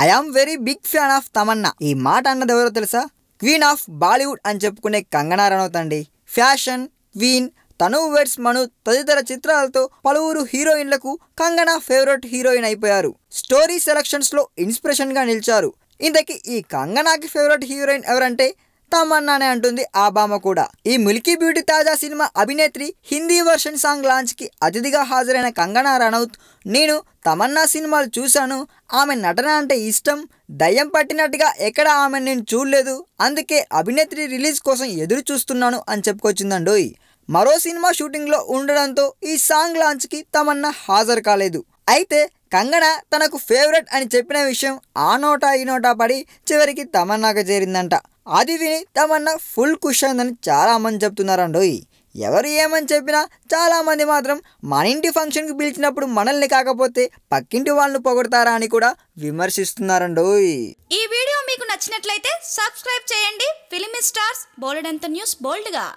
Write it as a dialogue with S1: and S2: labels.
S1: I am very big fan of Tamannaah. ఈ మాట అన్నది ఎవరో తెలుసా? క్వీన్ ఆఫ్ బాలీవుడ్ అని చెప్పుకునే కంగనా రనౌత్ అండి. ఫ్యాషన్ క్వీన్, తను వెడ్స్ మను తదితర చిత్రాలతో పలువురు హీరోయిన్లకు కంగనా ఫేవరెట్ హీరోయిన్ అయిపోయారు. స్టోరీ సెలక్షన్స్ లో ఇన్స్పిరేషన్ గా నిలిచారు. ఇంతకీ ఈ కంగనాకి ఫేవరెట్ హీరోయిన్ ఎవరంటే తమన్నానే అంటుంది ఆ భామ కూడా. ఈ మిల్కీ బ్యూటీ తాజా సినిమా అభినేత్రి హిందీ వర్షన్ సాంగ్ లాంచ్ కి అతిథిగా హాజరైన కంగనా రనౌత్, నేను తమన్నా సినిమాలు చూశాను, ఆమె నటన అంటే ఇష్టం, దయ్యం పట్టినట్టుగా ఎక్కడ ఆమెను నేను చూడలేదు, అందుకే అభినేత్రి రిలీజ్ కోసం ఎదురు చూస్తున్నాను అని చెప్పుకొచ్చిందండోయ్. మరో సినిమా షూటింగ్ లో ఉండడంతో ఈ సాంగ్ లాంచ్ కి తమన్నా హాజరు కాలేదు. అయితే కంగనా తనకు ఫేవరెట్ అని చెప్పిన విషయం ఆ నోటా ఈ నోటా పడి చివరికి తమన్నాకు చేరిందంట. అది విని తమన్నా ఫుల్ ఖుష్ అయిందని చాలా మంది చెప్తున్నారండోయ్. ఎవరు ఏమని చెప్పినా చాలా మంది మాత్రం మన ఇంటి ఫంక్షన్కి పిలిచినప్పుడు మనల్ని కాకపోతే పక్కింటి వాళ్ళని పొగడతారా అని కూడా విమర్శిస్తున్నారండోయ్.
S2: ఈ వీడియో మీకు నచ్చినట్లయితే సబ్స్క్రైబ్ చేయండి. ఫిలిమి స్టార్స్ బోల్డ్ అంత న్యూస్ బోల్డ్గా.